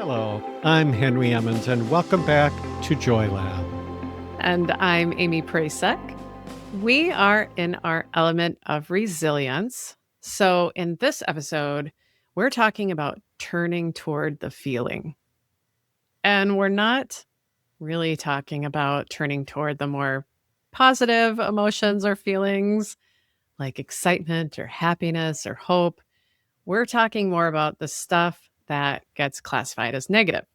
Hello, I'm Henry Emmons, and welcome back to Joy Lab. And I'm Aimee Prasek. We are in our element of resilience. So, in this episode, we're talking about turning toward the feeling. And we're not really talking about turning toward the more positive emotions or feelings like excitement or happiness or hope. We're talking more about the stuff that gets classified as negative,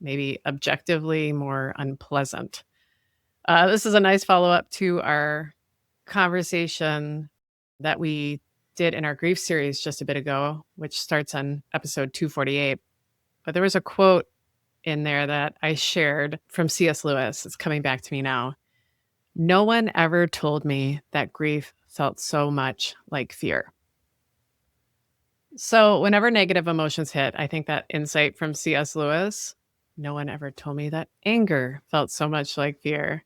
maybe objectively more unpleasant. This is a nice follow up to our conversation that we did in our grief series just a bit ago, which starts on episode 248. But there was a quote in there that I shared from C.S. Lewis. It's coming back to me now. No one ever told me that grief felt so much like fear. So, whenever negative emotions hit, I think that insight from C.S. Lewis, no one ever told me that anger felt so much like fear.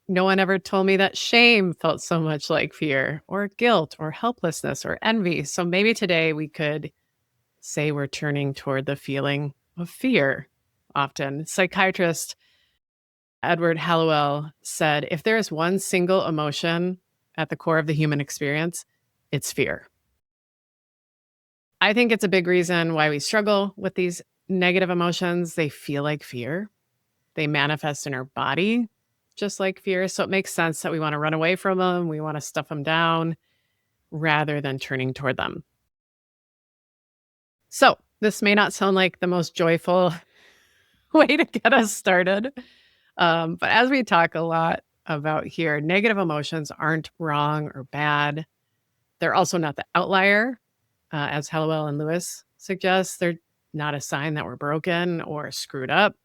No one ever told me that shame felt so much like fear or guilt or helplessness or envy. So maybe today we could say we're turning toward the feeling of fear often. Psychiatrist Edward Hallowell said, if there is one single emotion at the core of the human experience, it's fear. I think it's a big reason why we struggle with these negative emotions. They feel like fear. They manifest in our body just like fear. So it makes sense that we want to run away from them. We want to stuff them down rather than turning toward them. So this may not sound like the most joyful way to get us started. But as we talk a lot about here, negative emotions aren't wrong or bad. They're also not the outlier, as Hallowell and Lewis suggest. They're not a sign that we're broken or screwed up.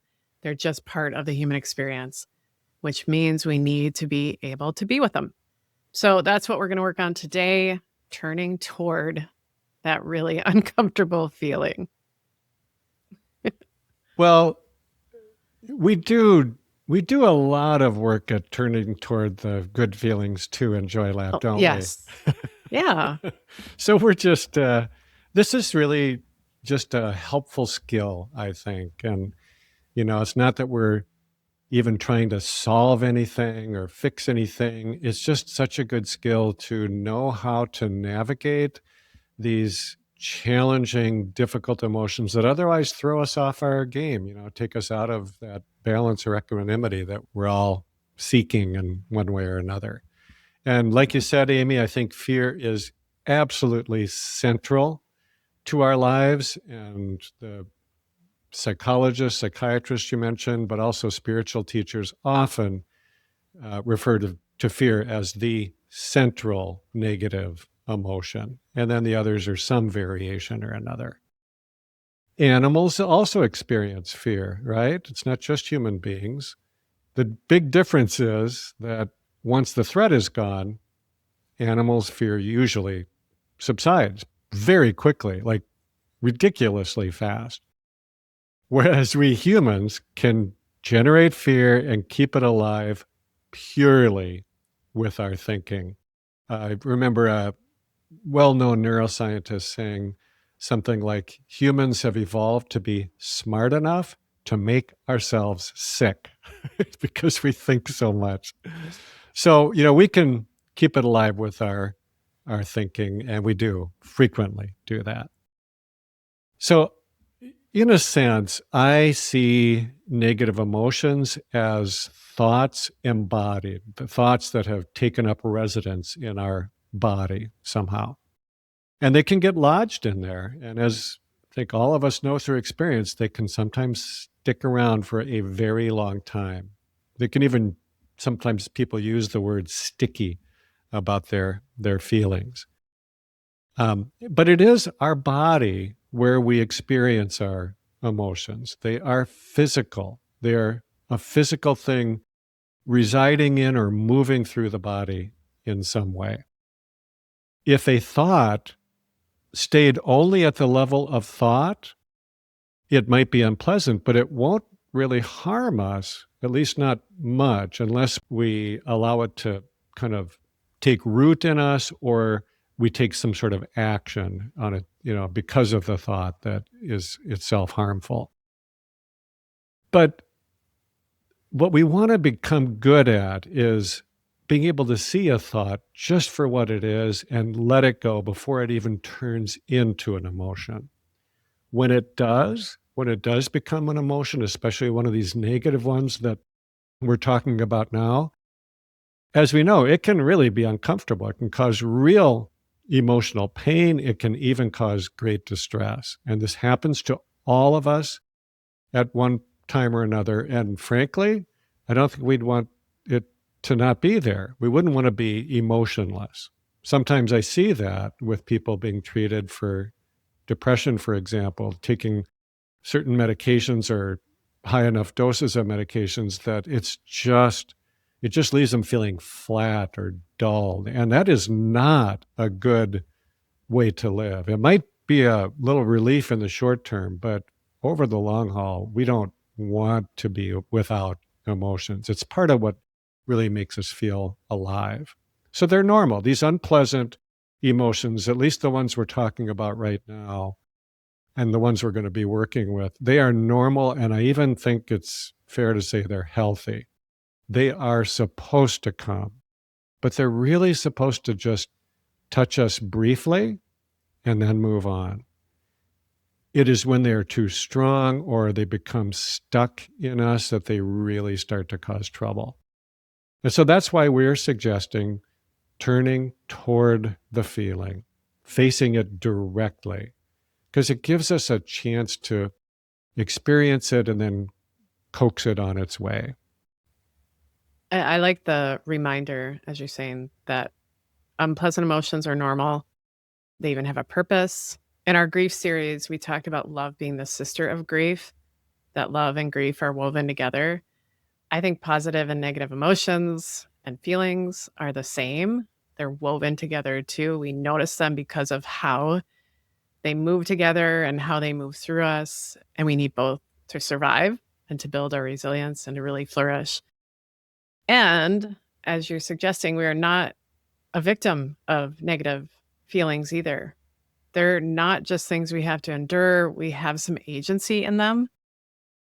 They're just part of the human experience, which means we need to be able to be with them. So that's what we're going to work on today, turning toward that really uncomfortable feeling. Well, we do a lot of work at turning toward the good feelings too in Joy Lab, don't yes. we? Yeah. So we're just, this is really just a helpful skill, I think. And, it's not that we're even trying to solve anything or fix anything. It's just such a good skill to know how to navigate these challenging, difficult emotions that otherwise throw us off our game, take us out of that balance or equanimity that we're all seeking in one way or another. And like you said, Aimee, I think fear is absolutely central to our lives. And the psychologists, psychiatrists you mentioned, but also spiritual teachers often refer to fear as the central negative emotion. And then the others are some variation or another. Animals also experience fear, right? It's not just human beings. The big difference is that once the threat is gone, animals' fear usually subsides very quickly, like ridiculously fast. Whereas we humans can generate fear and keep it alive purely with our thinking. I remember a well-known neuroscientist saying something like, humans have evolved to be smart enough to make ourselves sick because we think so much. So, we can keep it alive with our thinking, and we do frequently do that. So, in a sense, I see negative emotions as thoughts embodied, the thoughts that have taken up residence in our body somehow. And they can get lodged in there. And as I think all of us know through experience, they can sometimes stick around for a very long time. They can even, sometimes people use the word sticky about their feelings. But it is our body where we experience our emotions. They are physical. They are a physical thing residing in or moving through the body in some way. If a thought stayed only at the level of thought, it might be unpleasant, but it won't really harm us, at least not much, unless we allow it to kind of take root in us or we take some sort of action on it, because of the thought that is itself harmful. But what we want to become good at is being able to see a thought just for what it is and let it go before it even turns into an emotion. When it does become an emotion, especially one of these negative ones that we're talking about now, as we know, it can really be uncomfortable. It can cause real emotional pain. It can even cause great distress. And this happens to all of us at one time or another. And frankly, I don't think we'd want it to not be there. We wouldn't want to be emotionless. Sometimes I see that with people being treated for depression, for example, taking certain medications or high enough doses of medications that it just leaves them feeling flat or dull. And that is not a good way to live. It might be a little relief in the short term, but over the long haul, we don't want to be without emotions. It's part of what really makes us feel alive. So they're normal. These unpleasant emotions, at least the ones we're talking about right now, and the ones we're going to be working with, they are normal. And I even think it's fair to say they're healthy. They are supposed to come, but they're really supposed to just touch us briefly and then move on. It is when they are too strong or they become stuck in us that they really start to cause trouble. And so that's why we're suggesting turning toward the feeling, facing it directly, because it gives us a chance to experience it and then coax it on its way. I like the reminder, as you're saying, that unpleasant emotions are normal. They even have a purpose. In our grief series, we talked about love being the sister of grief, that love and grief are woven together. I think positive and negative emotions and feelings are the same. They're woven together too. We notice them because of how they move together and how they move through us. And we need both to survive and to build our resilience and to really flourish. And as you're suggesting, we are not a victim of negative feelings either. They're not just things we have to endure, we have some agency in them.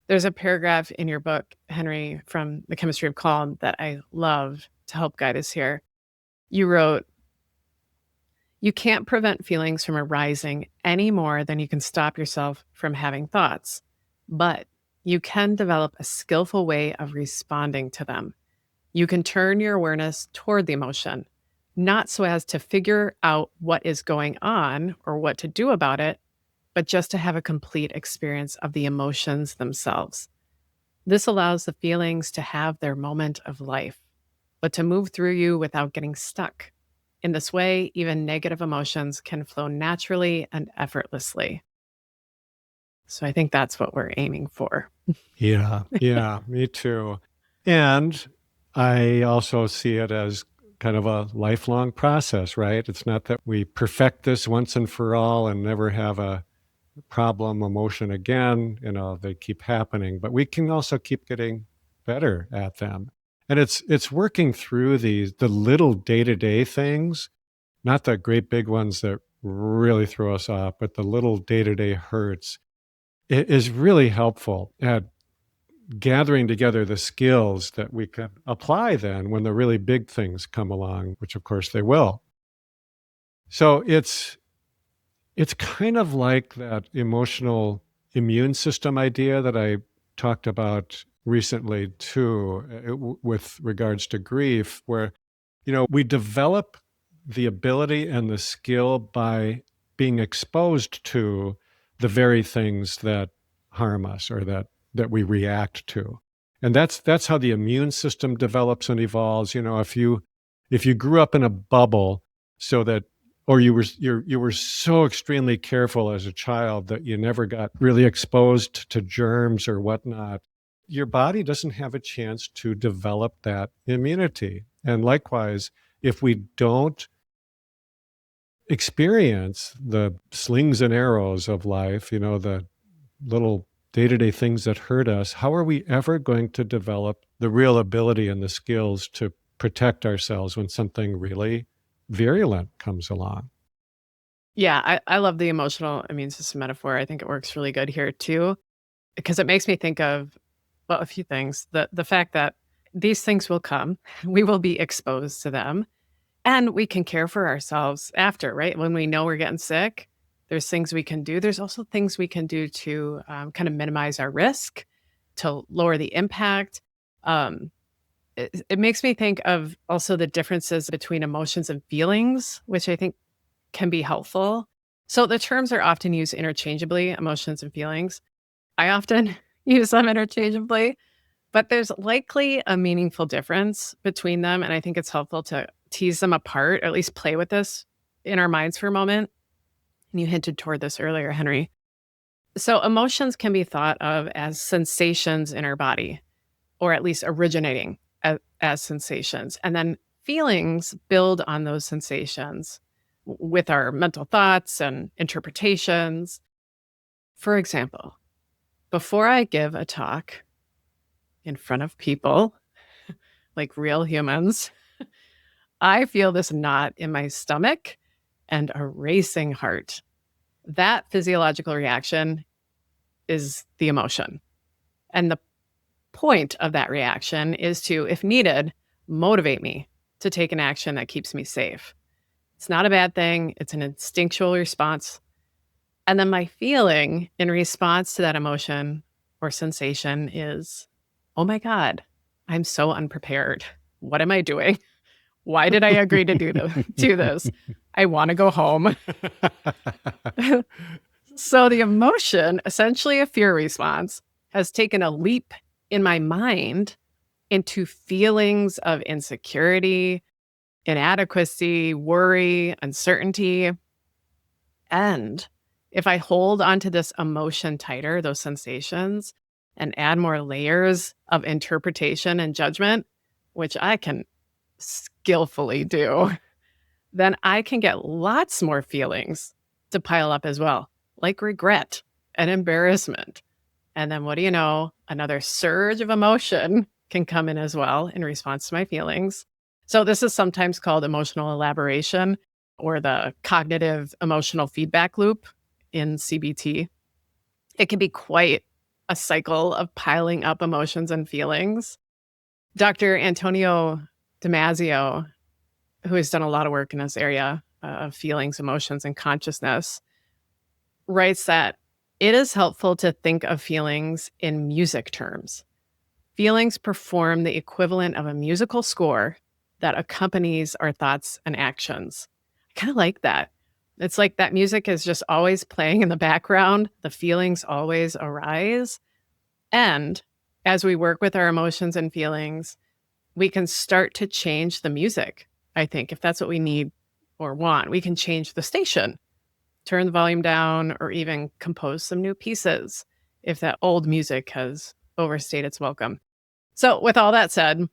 There's a paragraph in your book, Henry, from The Chemistry of Calm that I love to help guide us here. You wrote, "You can't prevent feelings from arising any more than you can stop yourself from having thoughts, but you can develop a skillful way of responding to them. You can turn your awareness toward the emotion, not so as to figure out what is going on or what to do about it, but just to have a complete experience of the emotions themselves. This allows the feelings to have their moment of life, but to move through you without getting stuck. In this way, even negative emotions can flow naturally and effortlessly." So I think that's what we're aiming for. Yeah, me too. And I also see it as kind of a lifelong process, right? It's not that we perfect this once and for all and never have a problem emotion again. They keep happening, but we can also keep getting better at them. And it's working through the little day-to-day things, not the great big ones that really throw us off, but the little day-to-day hurts. It is really helpful at gathering together the skills that we can apply then when the really big things come along, which of course they will. So it's kind of like that emotional immune system idea that I talked about recently too, with regards to grief, where we develop the ability and the skill by being exposed to the very things that harm us or that we react to. And that's how the immune system develops and evolves. If you grew up in a bubble so that or you were so extremely careful as a child that you never got really exposed to germs or whatnot, your body doesn't have a chance to develop that immunity. And likewise, if we don't experience the slings and arrows of life, the little day-to-day things that hurt us, how are we ever going to develop the real ability and the skills to protect ourselves when something really virulent comes along? Yeah, I love the emotional immune system metaphor. I think it works really good here too, because it makes me think of Well, a few things. The fact that these things will come, we will be exposed to them, and we can care for ourselves after, right? When we know we're getting sick, there's things we can do. There's also things we can do to kind of minimize our risk, to lower the impact. Um, it makes me think of also the differences between emotions and feelings, which I think can be helpful. So the terms are often used interchangeably, emotions and feelings. I often use them interchangeably, but there's likely a meaningful difference between them. And I think it's helpful to tease them apart, or at least play with this in our minds for a moment. And you hinted toward this earlier, Henry. So emotions can be thought of as sensations in our body, or at least originating as sensations. And then feelings build on those sensations with our mental thoughts and interpretations. For example, before I give a talk in front of people, like real humans, I feel this knot in my stomach and a racing heart. That physiological reaction is the emotion. And the point of that reaction is to, if needed, motivate me to take an action that keeps me safe. It's not a bad thing, it's an instinctual response. And then my feeling in response to that emotion or sensation is, oh my God, I'm so unprepared. What am I doing? Why did I agree to do this? I want to go home. So the emotion, essentially a fear response, has taken a leap in my mind into feelings of insecurity, inadequacy, worry, uncertainty. And if I hold onto this emotion tighter, those sensations, and add more layers of interpretation and judgment, which I can skillfully do, then I can get lots more feelings to pile up as well, like regret and embarrassment. And then what do you know? Another surge of emotion can come in as well in response to my feelings. So this is sometimes called emotional elaboration, or the cognitive emotional feedback loop in CBT. It can be quite a cycle of piling up emotions and feelings. Dr. Antonio Damasio, who has done a lot of work in this area of feelings, emotions, and consciousness, writes that it is helpful to think of feelings in music terms. Feelings perform the equivalent of a musical score that accompanies our thoughts and actions. I kind of like that. It's like that music is just always playing in the background. The feelings always arise. And as we work with our emotions and feelings, we can start to change the music. I think if that's what we need or want, we can change the station, turn the volume down, or even compose some new pieces if that old music has overstayed its welcome. So with all that said,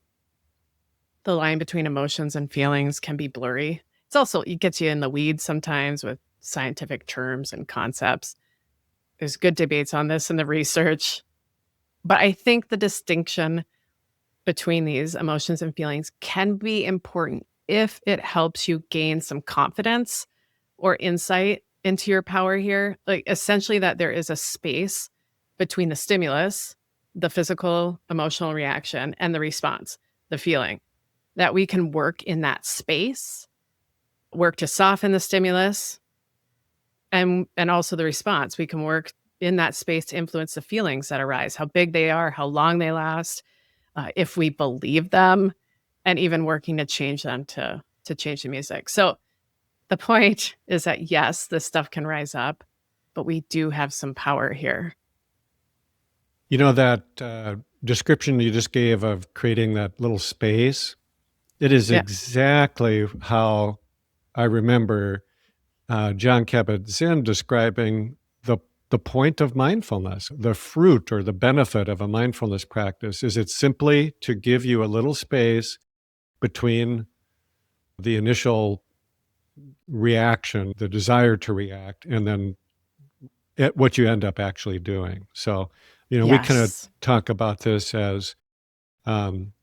the line between emotions and feelings can be blurry. It gets you in the weeds sometimes with scientific terms and concepts. There's good debates on this in the research. But I think the distinction between these emotions and feelings can be important if it helps you gain some confidence or insight into your power here. Like essentially that there is a space between the stimulus, the physical emotional reaction, and the response, the feeling, that we can work in that space, work to soften the stimulus and also the response. We can work in that space to influence the feelings that arise, how big they are, how long they last, if we believe them, and even working to change them to change the music. So the point is that yes, this stuff can rise up, but we do have some power here. You know, that description you just gave of creating that little space, it is Yeah. exactly how I remember John Kabat-Zinn describing the point of mindfulness. The fruit or the benefit of a mindfulness practice is it's simply to give you a little space between the initial reaction, the desire to react, and then what you end up actually doing. So, we kind of Yes. talk about this as um,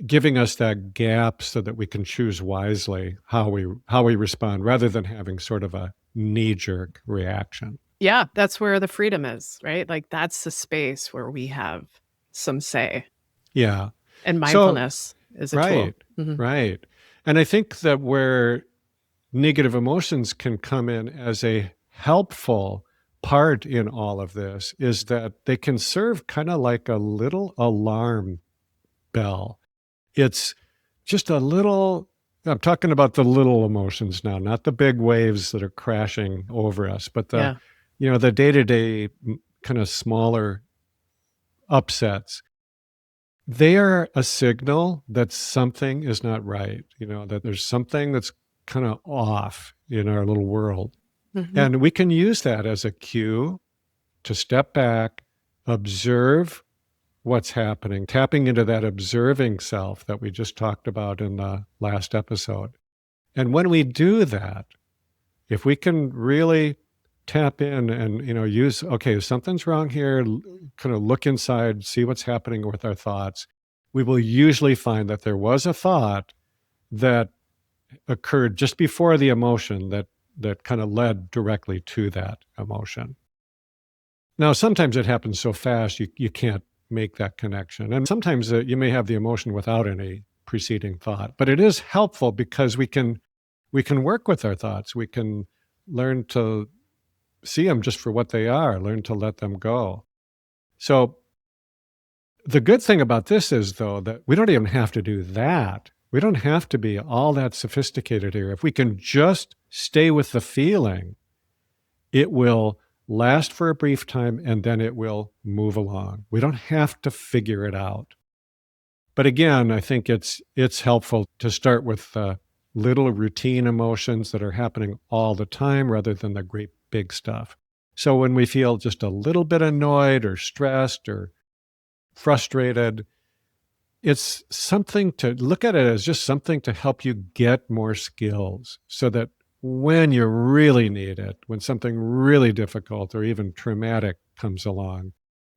giving us that gap so that we can choose wisely how we respond, rather than having sort of a knee-jerk reaction. Yeah, that's where the freedom is, right? Like that's the space where we have some say. Yeah. And So, mindfulness is a tool. right, right. And I think that where negative emotions can come in as a helpful part in all of this is that they can serve kind of like a little alarm bell. It's just a little, I'm talking about the little emotions now, not the big waves that are crashing over us, but Yeah. the day-to-day kind of smaller upsets. They are a signal that something is not right, that there's something that's kind of off in our little world. Mhm. And we can use that as a cue to step back, observe what's happening, tapping into that observing self that we just talked about in the last episode. And when we do that, if we can really tap in and use, okay, something's wrong here, kind of look inside, see what's happening with our thoughts, we will usually find that there was a thought that occurred just before the emotion that kind of led directly to that emotion. Now, sometimes it happens so fast you can't make that connection. And sometimes you may have the emotion without any preceding thought. But it is helpful because we can work with our thoughts. We can learn to see them just for what they are, learn to let them go. So the good thing about this is, though, that we don't even have to do that. We don't have to be all that sophisticated here. If we can just stay with the feeling, it will last for a brief time and then it will move along. We don't have to figure it out. But again, I think it's helpful to start with little routine emotions that are happening all the time rather than the great big stuff. So when we feel just a little bit annoyed or stressed or frustrated, it's something to look at it as just something to help you get more skills so that when you really need it, when something really difficult or even traumatic comes along,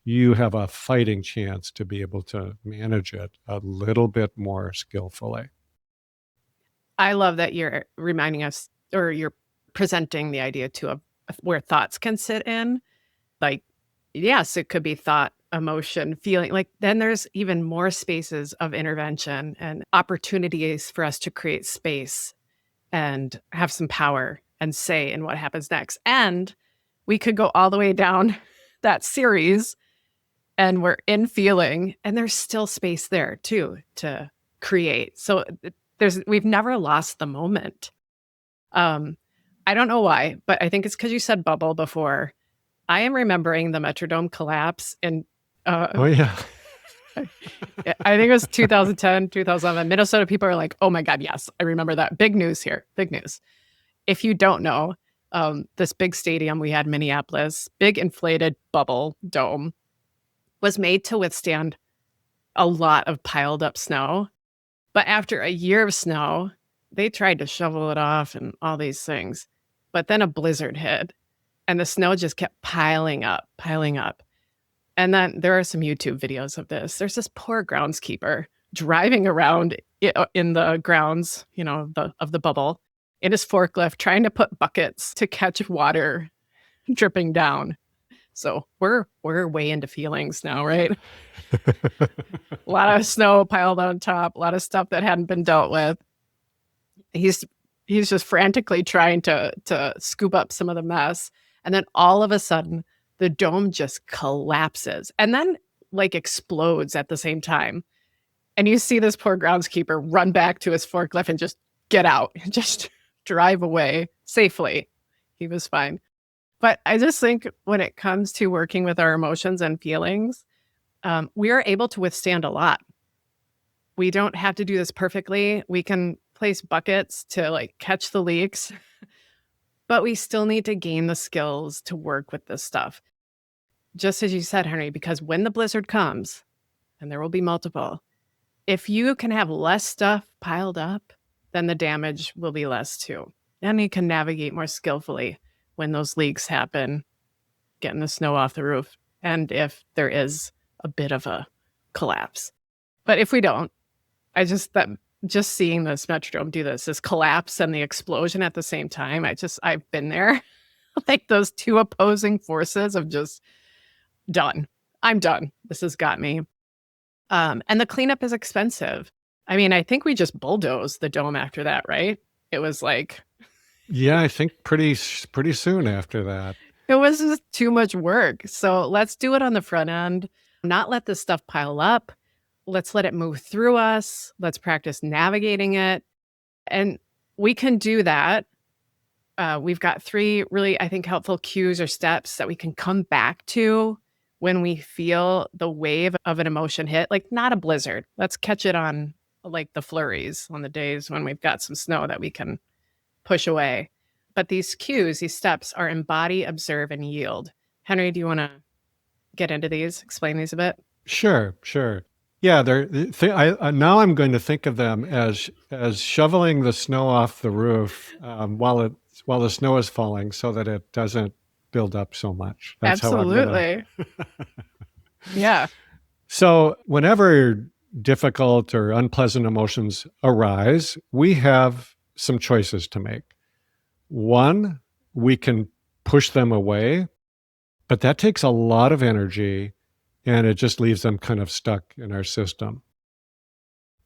you have a fighting chance to be able to manage it a little bit more skillfully. I love that you're reminding us, or you're presenting the idea to where thoughts can sit in. Like, yes, it could be thought, emotion, feeling. Like, then there's even more spaces of intervention and opportunities for us to create space and have some power and say in what happens next. And we could go all the way down that series and we're in feeling, and there's still space there too to create. So we've never lost the moment. I don't know why, but I think it's because you said bubble before. I am remembering the Metrodome collapse in Oh, yeah. I think it was 2010, 2011. Minnesota people are like, oh my God, yes, I remember that. Big news here. Big news. If you don't know, this big stadium we had in Minneapolis, big inflated bubble dome, was made to withstand a lot of piled up snow. But after a year of snow, they tried to shovel it off and all these things. But then a blizzard hit and the snow just kept piling up, piling up. And then there are some YouTube videos of this. There's this poor groundskeeper driving around in the grounds, of the bubble in his forklift, trying to put buckets to catch water dripping down. So we're way into feelings now, right? A lot of snow piled on top, a lot of stuff that hadn't been dealt with. He's just frantically trying to scoop up some of the mess. And then all of a sudden, the dome just collapses and then explodes at the same time. And you see this poor groundskeeper run back to his forklift and just get out, just drive away safely. He was fine. But I just think when it comes to working with our emotions and feelings, we are able to withstand a lot. We don't have to do this perfectly. We can place buckets to catch the leaks, but we still need to gain the skills to work with this stuff. Just as you said, Henry, because when the blizzard comes, and there will be multiple, if you can have less stuff piled up, then the damage will be less too. And you can navigate more skillfully when those leaks happen, getting the snow off the roof, and if there is a bit of a collapse. But if we don't, just seeing this Metrodome do this collapse and the explosion at the same time, I've been there. Like those two opposing forces of just done. I'm done. This has got me. And the cleanup is expensive. I mean, I think we just bulldozed the dome after that, right? It was like, Yeah, I think pretty soon after that. it was just too much work. So let's do it on the front end, not let this stuff pile up. Let's let it move through us. Let's practice navigating it. And we can do that. We've got 3 really, I think, helpful cues or steps that we can come back to when we feel the wave of an emotion hit, like not a blizzard. Let's catch it on like the flurries on the days when we've got some snow that we can push away. But these cues, these steps are embody, observe, and yield. Henry, do you want to get into these, explain these a bit? Sure. Yeah, now I'm going to think of them as shoveling the snow off the roof while the snow is falling, so that it doesn't build up so much. That's Absolutely. how I'm gonna. Yeah. So whenever difficult or unpleasant emotions arise, we have some choices to make. One, we can push them away, but that takes a lot of energy and it just leaves them kind of stuck in our system.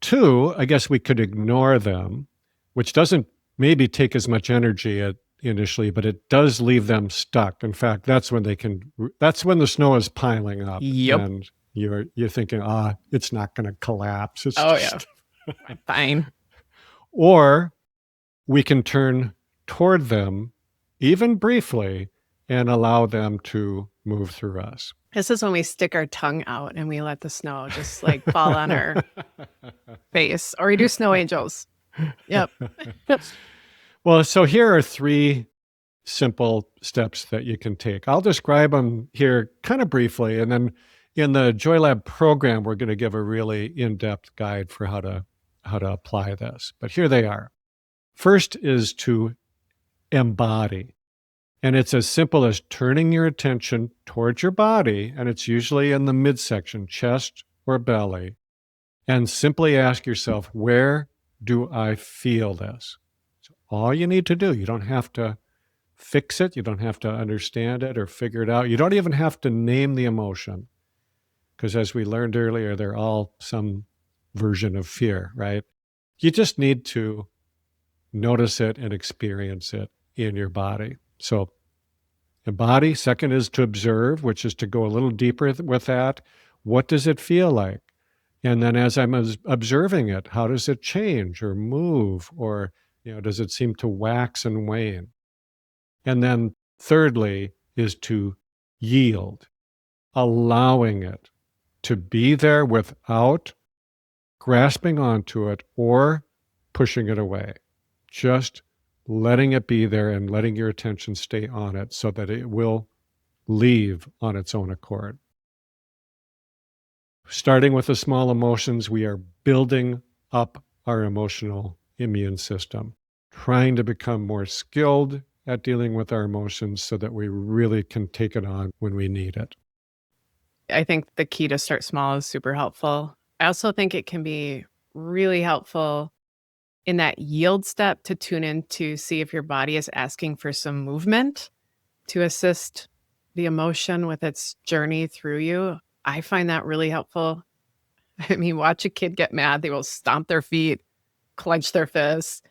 2, I guess we could ignore them, which doesn't maybe take as much energy initially, but it does leave them stuck. In fact, that's when the snow is piling up. Yep. And you're thinking, it's not going to collapse. It's yeah. Fine. Or we can turn toward them, even briefly, and allow them to move through us. This is when we stick our tongue out and we let the snow just like fall on our face, or we do snow angels. Yep. Well, so here are 3 simple steps that you can take. I'll describe them here kind of briefly, and then in the Joy Lab program, we're going to give a really in-depth guide for how to apply this. But here they are. First is to embody. And it's as simple as turning your attention towards your body, and it's usually in the midsection, chest or belly, and simply ask yourself, where do I feel this? So all you need to do, you don't have to fix it, you don't have to understand it or figure it out. You don't even have to name the emotion, because as we learned earlier, they're all some version of fear, right? You just need to notice it and experience it in your body. So embody. Second is to observe, which is to go a little deeper with that. What does it feel like? And then as I'm observing it, how does it change or move? Or, does it seem to wax and wane? And then thirdly is to yield, allowing it to be there without grasping onto it or pushing it away. Just letting it be there and letting your attention stay on it so that it will leave on its own accord. Starting with the small emotions, we are building up our emotional immune system, trying to become more skilled at dealing with our emotions so that we really can take it on when we need it. I think the key to start small is super helpful. I also think it can be really helpful in that yield step to tune in to see if your body is asking for some movement to assist the emotion with its journey through you. I find that really helpful. I mean, watch a kid get mad. They will stomp their feet, clench their fists.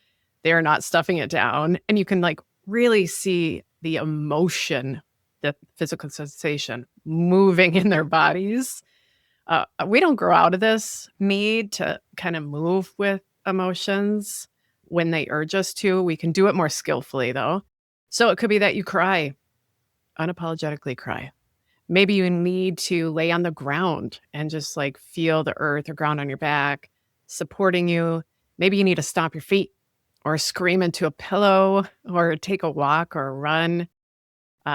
They are not stuffing it down. And you can like really see the emotion, the physical sensation moving in their bodies. We don't grow out of this need to kind of move with emotions when they urge us to. We can do it more skillfully, though. So it could be that you cry, unapologetically cry. Maybe you need to lay on the ground and just like feel the earth or ground on your back supporting you. Maybe you need to stomp your feet or scream into a pillow or take a walk or a run.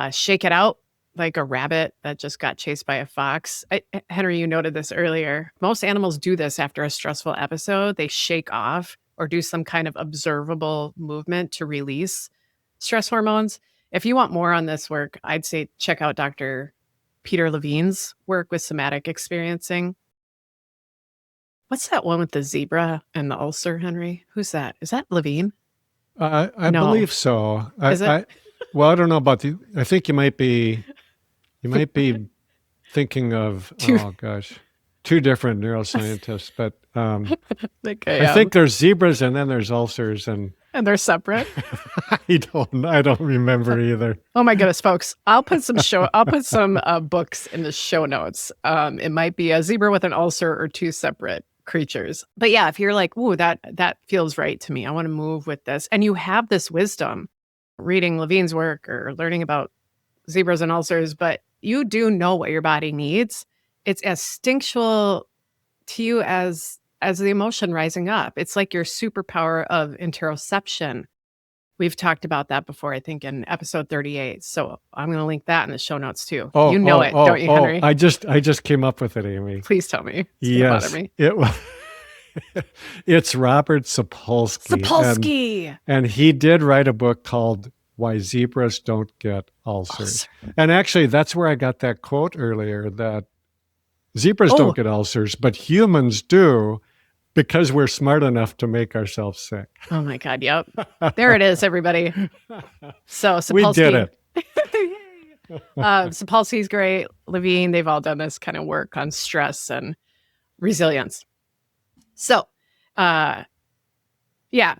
Shake it out like a rabbit that just got chased by a fox. Henry, you noted this earlier. Most animals do this after a stressful episode. They shake off or do some kind of observable movement to release stress hormones. If you want more on this work, I'd say check out Dr. Peter Levine's work with somatic experiencing. What's that one with the zebra and the ulcer, Henry? Who's that? Is that Levine? I No. believe so. Is it? Well, I don't know about I think you might be thinking of, oh gosh. two different neuroscientists, but Okay, I think there's zebras and then there's ulcers, and they're separate. I don't remember either. Oh my goodness, folks! I'll put some books in the show notes. It might be a zebra with an ulcer or two separate creatures. But yeah, if you're like, ooh, that feels right to me, I want to move with this, and you have this wisdom, reading Levine's work or learning about zebras and ulcers, but you do know what your body needs. It's as instinctual to you as the emotion rising up. It's like your superpower of interoception. We've talked about that before, I think, in episode 38. So I'm going to link that in the show notes too. You know it, don't you, Henry? I just came up with it, Aimee. Please tell me. It's Yes, bother me. It's Robert Sapolsky. Sapolsky. And he did write a book called Why Zebras Don't Get Ulcers. And actually, that's where I got that quote earlier, that zebras don't get ulcers, but humans do, because we're smart enough to make ourselves sick. Oh my God, yep. There it is, everybody. So Sapolsky. We did it. Sapolsky's great. Levine, they've all done this kind of work on stress and resilience. So, yeah,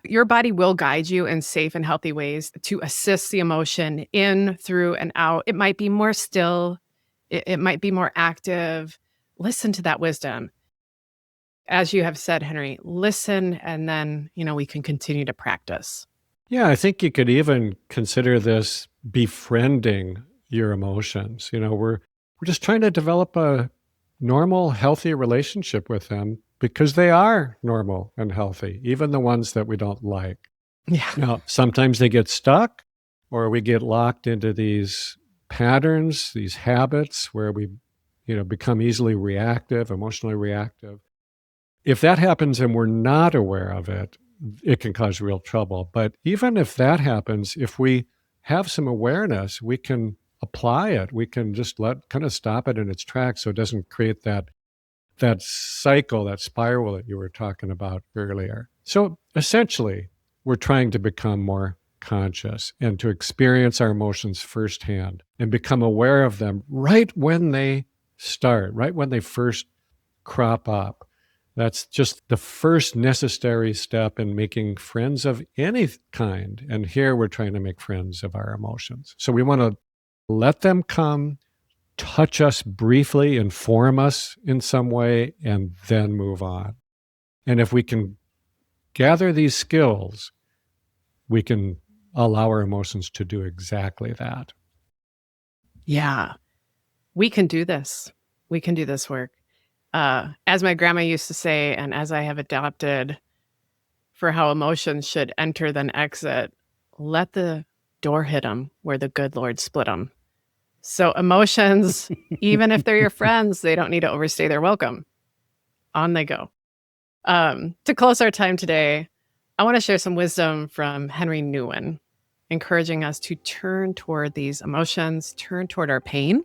your body will guide you in safe and healthy ways to assist the emotion in, through, and out. It might be more still. It might be more active. Listen to that wisdom. As you have said, Henry, listen, and then, we can continue to practice. Yeah, I think you could even consider this befriending your emotions. We're just trying to develop a normal, healthy relationship with them, because they are normal and healthy, even the ones that we don't like. Yeah. Now, sometimes they get stuck, or we get locked into these patterns, these habits where we, become easily reactive, emotionally reactive. If that happens and we're not aware of it, it can cause real trouble. But even if that happens, if we have some awareness, we can apply it. We can just kind of stop it in its tracks so it doesn't create that cycle, that spiral that you were talking about earlier. So essentially, we're trying to become more conscious and to experience our emotions firsthand and become aware of them right when they start, right when they first crop up. That's just the first necessary step in making friends of any kind. And here we're trying to make friends of our emotions. So we want to let them come, touch us briefly, inform us in some way, and then move on. And if we can gather these skills, we can allow our emotions to do exactly that. Yeah, we can do this. We can do this work. As my grandma used to say, and as I have adopted for how emotions should enter then exit, let the door hit them where the good Lord split them. So emotions, even if they're your friends, they don't need to overstay their welcome. On they go. To close our time today, I want to share some wisdom from Henry Nouwen, encouraging us to turn toward these emotions, turn toward our pain,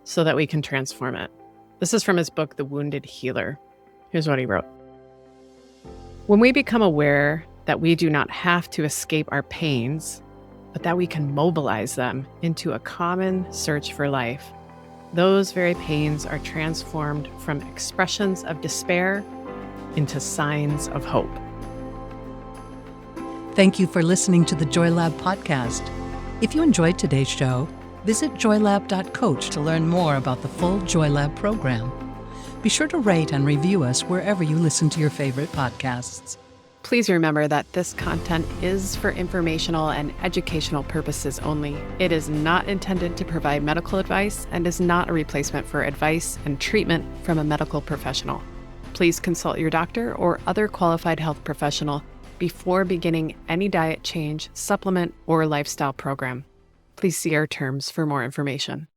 so that we can transform it. This is from his book, The Wounded Healer. Here's what he wrote. When we become aware that we do not have to escape our pains, but that we can mobilize them into a common search for life, those very pains are transformed from expressions of despair into signs of hope. Thank you for listening to the Joy Lab podcast. If you enjoyed today's show, visit joylab.coach to learn more about the full Joy Lab program. Be sure to rate and review us wherever you listen to your favorite podcasts. Please remember that this content is for informational and educational purposes only. It is not intended to provide medical advice and is not a replacement for advice and treatment from a medical professional. Please consult your doctor or other qualified health professional before beginning any diet change, supplement, or lifestyle program. Please see our terms for more information.